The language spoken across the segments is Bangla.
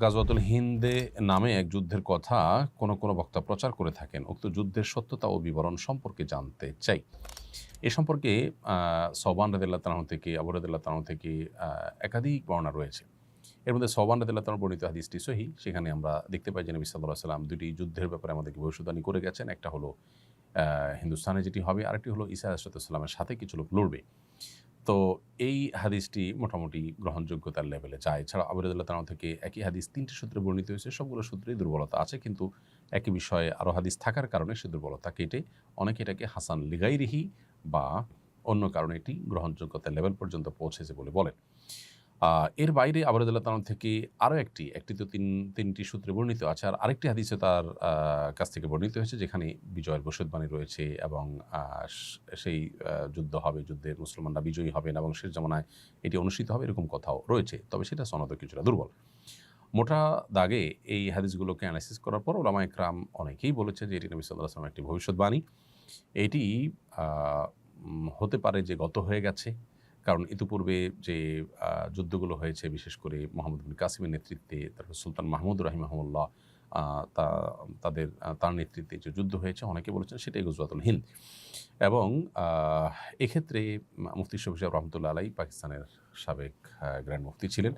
গাজওয়াতুল হিন্দে নামে এক যুদ্ধের কথা কোনো বক্তা প্রচার করে থাকেন। উক্ত যুদ্ধের সত্যতা ও বিবরণ সম্পর্কে জানতে চাই। এ সম্পর্কে সওবান রাদিয়াল্লাহু তাআলা থেকে, আবু রাদিয়াল্লাহু তাআলা থেকে একাধিক বর্ণনা রয়েছে। এর মধ্যে সওবান রাদিয়াল্লাহু তাআলা বর্ণিত হাদিসটি সহিহ। সেখানে আমরা দেখতে পাই যে নবী সাল্লাল্লাহু আলাইহি ওয়াসাল্লাম দুটি যুদ্ধের ব্যাপারে আমাদেরকে ভবিষ্যদ্বাণী করে গেছেন। একটা হলো হিন্দুস্তানে যেটি হবে, আরেকটি হলো ঈসা আলাইহিস সালামের সাথে কিছু লোক লড়বে। তো এই হাদিসটি মোটামুটি গ্রহণযোগ্যতার লেভেলে যায়। এছাড়া আবু রাদিয়াল্লাহু তাআলা থেকে একই হাদিস ৩টি সূত্রে বর্ণিত হয়েছে। সবগুলো সূত্রেই দুর্বলতা আছে, কিন্তু একই বিষয়ে আরও হাদিস থাকার কারণে সে দুর্বলতা কেটে অনেকে এটাকে হাসান লিগাইরিহি বা অন্য কারণে এটি গ্রহণযোগ্যতার লেভেল পর্যন্ত পৌঁছেছে বলে বলেন। এর বাইরে আবু রাদিয়াল্লাহু তাআলা থেকে আরও একটি তো তিনটি সূত্রে বর্ণিত আছে। আর আরেকটি হাদিসে তার কাছ থেকে বর্ণিত হয়েছে যেখানে বিজয়ের ভবিষ্যদ্বাণী রয়েছে এবং আ সেই যুদ্ধ হবে, যুদ্ধের মুসলমানরা বিজয়ী হবেন এবং শেষ জামানায় এটি অনুষ্ঠিত হবে, এরকম কথাও রয়েছে। তবে সেটা সনদে কিছুটা দুর্বল। মোটা দাগে এই হাদিসগুলোকে অ্যানালাইসিস করার পর উলামায়ে কেরাম অনেকেই বলেছে যে এটি নবী সাল্লাল্লাহু আলাইহি ওয়াসাল্লামের একটি ভবিষ্যদ্বাণী। এটি আ হতে পারে যে গত হয়ে গেছে। কারণ ইতিপূর্বে যে যুদ্ধগুলো হয়েছে, বিশেষ করে মোহাম্মদ বিন কাসিমের নেতৃত্বে, তারপর সুলতান মাহমুদ রাহিমাহুল্লাহ আ তা তাদের তার নেতৃত্বে যে যুদ্ধ হয়েছে, অনেকে বলেছেন সেটাই গজওয়াতুল হিন্দ। এবং আ এক্ষেত্রে মুফতি শফি সাহেব রহমতুল্লাহ আলাইহি পাকিস্তানের সাবেক গ্র্যান্ড মুফতি ছিলেন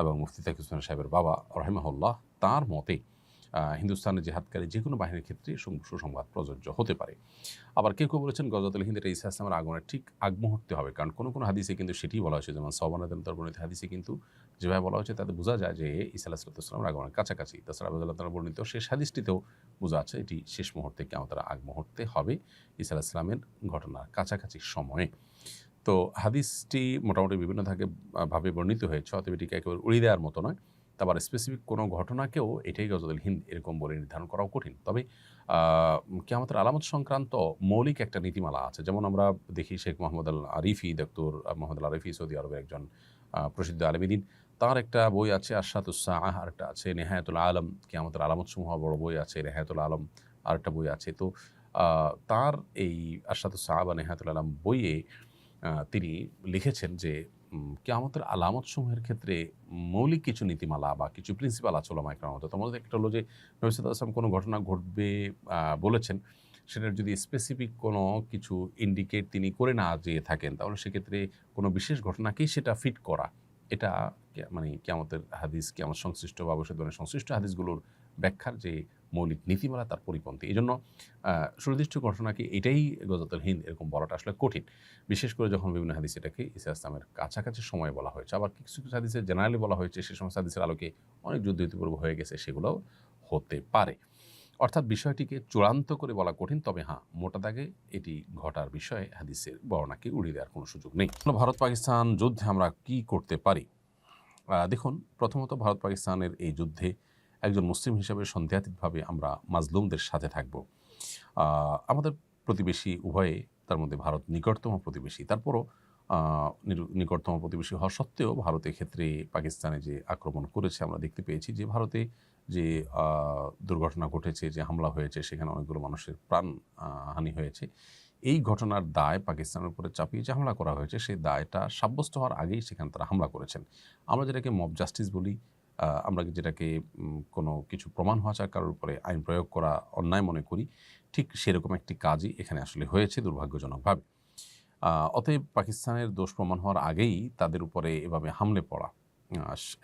এবং মুফতি তাকি উসমান সাহেবের বাবা রাহিমাহুল্লাহ, তাঁর মতে হিন্দুস্তানের জিহাদকারী যেকোনো বাহিনীর ক্ষেত্রে সুসংবাদ প্রযোজ্য হতে পারে। আবার কেউ বলেছেন গজওয়াতুল হিন্দ এটা ঈসা ইসলামের আগমনের ঠিক আগ মুহূর্তে হবে। কারণ কোনো হাদিসে কিন্তু সেটিই বলা হয়েছে, যেমন সওবান রাদিয়াল্লাহু তাআলা বর্ণিত হাদিসে কিন্তু যেভাবে বলা হয়েছে তাতে বোঝা যায় যে ঈসা আলাইহিস সালামের আগমনের কাছাকাছি। তাছাড়া আবু রাদিয়াল্লাহু তাআলা বর্ণিত শেষ হাদিসটিতেও বোঝা যাচ্ছে এটি শেষ মুহূর্তে, কিয়ামতের আগ মুহূর্তে হবে, ঈসা আলাইহিস সালামের ঘটনার কাছাকাছি সময়ে। তো হাদিসটি মোটামুটি বিভিন্ন ভাবে বর্ণিত হয়েছে, অতএব এটিকে একেবারে উড়িয়ে দেওয়ার মতো নয়। আবার স্পেসিফিক কোনো ঘটনাকেও এটাই গজওয়াতুল হিন্দ এরকম বলে নির্ধারণ করাও কঠিন। তবে কিয়ামতের আলামত সংক্রান্ত মৌলিক একটা নীতিমালা আছে। যেমন আমরা দেখি শেখ মোহাম্মদ আল আরিফি, ডক্টর মোহাম্মদ আল আরিফি সৌদি আরবের একজন প্রসিদ্ধ আলেম দ্বীন। তার একটা বই আছে আশরাতুস সাআহ, আরেকটা আছে নেহায়াতুল আলম, কিয়ামতের আলামতসমূহ বড় বই আছে, নেহায়াতুল আলম আরেকটা বই আছে। তো তার এই আশরাতুস সাআহ বা নেহায়াতুল আলম বইয়ে তিনি লিখেছেন যে কিয়ামতের আলামতসমূহের ক্ষেত্রে মৌলিক কিছু নীতিমালা বা কিছু প্রিন্সিপাল আছে ওলামায়ে কেরামের মধ্যে। তার মধ্যে একটা হলো যে নবী সাল্লাল্লাহু আলাইহি ওয়াসাল্লাম কোনো ঘটনা ঘটবে বলেছেন, সেটার যদি স্পেসিফিক কোনো কিছু ইন্ডিকেট তিনি করে না যেয়ে থাকেন, তাহলে সেক্ষেত্রে কোনো বিশেষ ঘটনাকেই সেটা ফিট করা, এটা মানে কিয়ামতের হাদিস, কিয়ামত সংশ্লিষ্ট বা ভবিষ্যদ্বাণী সংশ্লিষ্ট হাদিসগুলোর ব্যাখ্যার যে মৌলিক নীতিমালা তার পরিপন্থী। এজন্য সুনির্দিষ্ট ঘটনাকে এটাই গজওয়াতুল হিন্দ এরকম বলাটা আসলে কঠিন। বিশেষ করে যখন বিভিন্ন হাদিস এটাকে ঈসা ইসলামের কাছাকাছি সময়ে বলা হয়েছে। আবার কিছু হাদিসে জেনারেলি বলা হয়েছে সে সমস্ত হাদিসের আলোকে অনেক যুদ্ধ ইতিপূর্বে হয়ে গেছে, সেগুলোও হতে পারে। অর্থাৎ বিষয়টিকে চূড়ান্ত করে বলা কঠিন। তবে হ্যাঁ, মোটা দাগে এটি ঘটার বিষয়ে হাদিসের বর্ণনাকে উড়িয়ে দেওয়ার কোনো সুযোগ নেই। ভারত পাকিস্তান যুদ্ধে আমরা কি করতে পারি? দেখুন, প্রথমত ভারত পাকিস্তানের এই যুদ্ধে একজন মুসলিম হিসেবে সন্দেহাতীতভাবে আমরা মাজলুমদের সাথে থাকব। আমাদের প্রতিবেশী উভয়ে, তার মধ্যে ভারত নিকটতম প্রতিবেশী। তারপরও নিকটতম প্রতিবেশী হওয়া সত্ত্বেও ভারত এক্ষেত্রে পাকিস্তানে যে আক্রমণ করেছে, আমরা দেখতে পেয়েছি যে ভারতে যে দুর্ঘটনা ঘটেছে, যে হামলা হয়েছে, সেখানে অনেকগুলো মানুষের প্রাণ হানি হয়েছে। এই ঘটনার দায় পাকিস্তানের উপরে চাপিয়ে যে হামলা করা হয়েছে, সেই দায়টা সাব্যস্ত হওয়ার আগেই সেখানে তারা হামলা করেছেন। আমরা যেটাকে মব জাস্টিস বলি, আমরা যেটাকে কোনো কিছু প্রমাণ হওয়া ছাড়া কারোর উপরে আইন প্রয়োগ করা অন্যায় মনে করি, ঠিক সেরকম একটি কাজই এখানে আসলে হয়েছে দুর্ভাগ্যজনকভাবে। অতএব পাকিস্তানের দোষ প্রমাণ হওয়ার আগেই তাদের উপরে এভাবে হামলে পড়া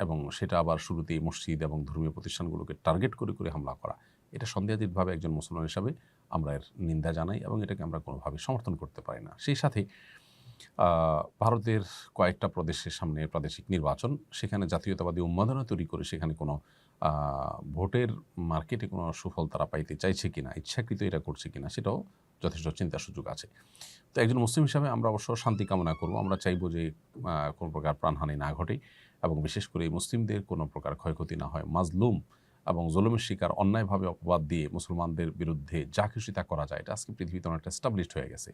এবং সেটা আবার শুরুতেই মসজিদ এবং ধর্মীয় প্রতিষ্ঠানগুলোকে টার্গেট করে হামলা করা, এটা সন্দেহাতীতভাবে একজন মুসলমান হিসাবে আমরা এর নিন্দা জানাই এবং এটাকে আমরা কোনোভাবে সমর্থন করতে পারি না। সেই সাথে ভারতের কয়েকটা প্রদেশের সামনে প্রাদেশিক নির্বাচন, সেখানে জাতীয়তাবাদী উন্মাদনা তৈরি করে সেখানে কোনো ভোটের মার্কেটে কোনো সুফল তারা পাইতে চাইছে কিনা, ইচ্ছাকৃত এটা করছে কিনা, সেটাও যথেষ্ট চিন্তার সুযোগ আছে। তো একজন মুসলিম হিসাবে আমরা অবশ্য শান্তি কামনা করব। আমরা চাইব যে কোনো প্রকার প্রাণহানি না ঘটে এবং বিশেষ করে মুসলিমদের কোনো প্রকার ক্ষয়ক্ষতি না হয়। মাজলুম এবং জুলুমের শিকার অন্যায়ভাবে অপবাদ দিয়ে মুসলমানদের বিরুদ্ধে যা খুশি তা করা যায়, এটা আজকে পৃথিবীতে অনেকটা এস্টাবলিশড হয়ে গেছে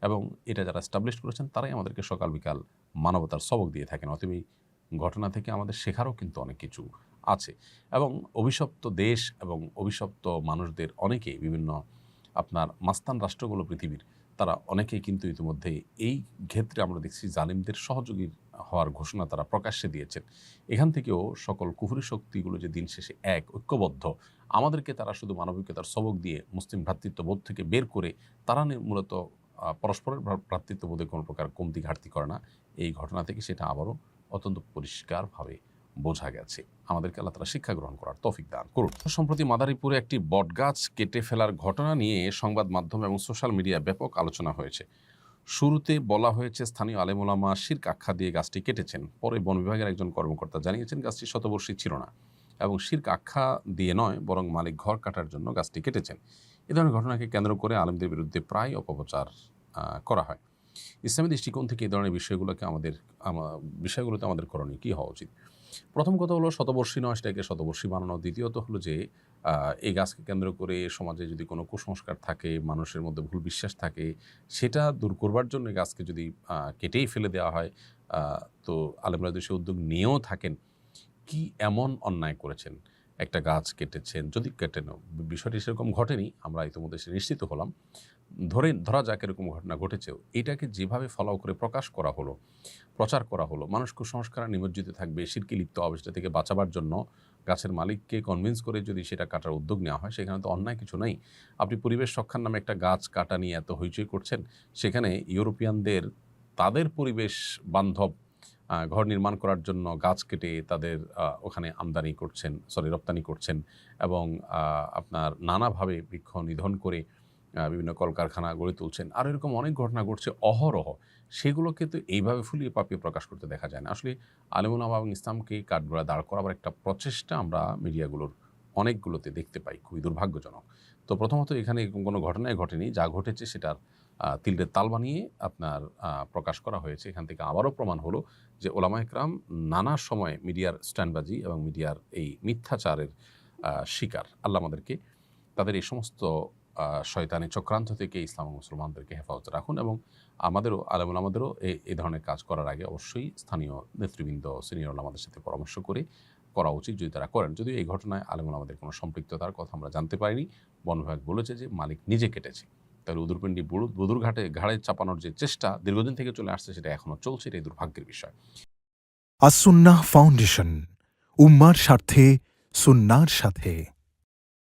এবং এটা যারা এস্টাবলিশড করেছেন তারাই আমাদেরকে সকাল বিকাল মানবতার সবক দিয়ে থাকেন। অতএব এই ঘটনা থেকে আমাদের শেখারও কিন্তু অনেক কিছু আছে এবং অভিশপ্ত দেশ এবং অভিশপ্ত মানুষদের অনেকেই, বিভিন্ন আপনার মাস্তান রাষ্ট্রগুলো পৃথিবীর, তারা অনেকেই কিন্তু ইতিমধ্যে এই ক্ষেত্রে আমরা দেখছি জালিমদের সহযোগীর হওয়ার ঘোষণা তারা প্রকাশ্যে দিয়েছেন। এখান থেকেও সকল কুফরি শক্তিগুলো যে দিন শেষে এক ঐক্যবদ্ধ, আমাদেরকে তারা শুধু মানবিকতার সবক দিয়ে মুসলিম ভ্রাতৃত্ববোধ থেকে বের করে তারা মূলত পরস্পরের ভ্রাতৃত্ববোধে কোনো প্রকার কমতি ঘাটতি করে না। এই ঘটনা থেকে সেটা আবারও অত্যন্ত পরিষ্কারভাবে বোঝা গেছে। আমাদেরকে আল্লাহ তাআলা শিক্ষা গ্রহণ করার তৌফিক দান করুন। সম্প্রতি মাদারীপুরে একটি বটগাছ কেটে ফেলার ঘটনা নিয়ে সংবাদ মাধ্যম এবং সোশ্যাল মিডিয়ায় ব্যাপক আলোচনা হয়েছে। শুরুতে বলা হয়েছে স্থানীয় আলেম ওলামা শিরক আখ্যা দিয়ে গাছটি কেটেছেন। পরে বন বিভাগের একজন কর্মকর্তা জানিয়েছেন গাছটি শতবর্ষী ছিল না এবং শিরক আখ্যা দিয়ে নয়, বরং মালিক ঘর কাটার জন্য গাছটি কেটেছেন। এ ধরনের ঘটনাকে কেন্দ্র করে আলেমদের বিরুদ্ধে প্রায় অপপ্রচার করা হয়। ইসলামী দৃষ্টিকোণ থেকে এই ধরনের বিষয়গুলোতে আমাদের করণীয় কী হওয়া উচিত? প্রথম কথা হলো শতবর্ষী নয়, সেটাকে শতবর্ষী বানানো। দ্বিতীয়ত হলো যে এই গাছকে কেন্দ্র করে সমাজে যদি কোনো কুসংস্কার থাকে, মানুষের মধ্যে ভুল বিশ্বাস থাকে, সেটা দূর করবার জন্য গাছকে যদি কেটেই ফেলে দেওয়া হয়, তো আলেমরা যদি সে উদ্যোগ নিয়েও থাকেন, কি এমন অন্যায় করেছেন? একটা গাছ কেটেছেন, যদি কেটেন, বিষয়টি সেরকম ঘটেনি, আমরা ইতিমধ্যে সে নিশ্চিত হলাম। ধরা যাক এরকম ঘটনা ঘটেছেও, এটাকে যেভাবে ফলাও করে প্রকাশ করা হলো, প্রচার করা হলো, মানুষ কুসংস্কারে নিমজ্জিত থাকবে, শিরকে লিপ্ত হবে, সেটা থেকে বাঁচাবার জন্য গাছের মালিককে কনভিন্স করে যদি সেটা কাটার উদ্যোগ নেওয়া হয়, সেখানে তো অন্যায় কিছু নেই। আপনি পরিবেশ রক্ষার নামে একটা গাছ কাটা নিয়ে এত হইচই করছেন, সেখানে ইউরোপিয়ানদের তাদের পরিবেশ বান্ধব ঘর নির্মাণ করার জন্য গাছ কেটে তাদের ওখানে রপ্তানি করছেন এবং আপনার নানাভাবে বৃক্ষ নিধন করে বিভিন্ন কলকারখানা গড়ে তুলছেন। আর এরকম অনেক ঘটনা ঘটছে অহরহ। সেগুলোকে তো এইভাবে ফুলিয়ে পাপিয়ে প্রকাশ করতে দেখা যায় না। আসলে আলেম ওলামা এবং ইসলামকে কাঠগড়ায় দাঁড় করাবার একটা প্রচেষ্টা আমরা মিডিয়াগুলোর অনেকগুলোতে দেখতে পাই, খুবই দুর্ভাগ্যজনক। তো প্রথমত এখানে এরকম কোনো ঘটনাই ঘটেনি। যা ঘটেছে সেটার তিলদের তাল বানিয়ে আপনার প্রকাশ করা হয়েছে। এখান থেকে আবারও প্রমাণ হলো যে ওলামা একরাম নানা সময়ে মিডিয়ার স্ট্যান্ডবাজি এবং মিডিয়ার এই মিথ্যাচারের শিকার। আল্লাহ আমাদেরকে তাদের এই সমস্ত শয়তানি চক্রান্ত থেকে ইসলাম ও মুসলমানদেরকে হেফাজতে রাখুন এবং আলেম ওলামাদেরও এই ধরনের কাজ করার আগে অবশ্যই স্থানীয় নেতৃবৃন্দ, সিনিয়র ওলামাদের সাথে পরামর্শ করে করা উচিত, যদি তারা করেন। যদিও এই ঘটনায় আলেম ওলামাদের কোনো সম্পৃক্ততার কথা আমরা জানতে পারিনি। বন বিভাগ বলেছে যে মালিক নিজে কেটেছে। তাহলে উদুরপিণ্ডি বদুর ঘাড়ে চাপানোর যে চেষ্টা দীর্ঘদিন থেকে চলে আসছে, সেটা এখনও চলছে। এটাই দুর্ভাগ্যের বিষয়। আস-সুন্নাহ ফাউন্ডেশন, উম্মার স্বার্থে সুন্নাহর সাথে।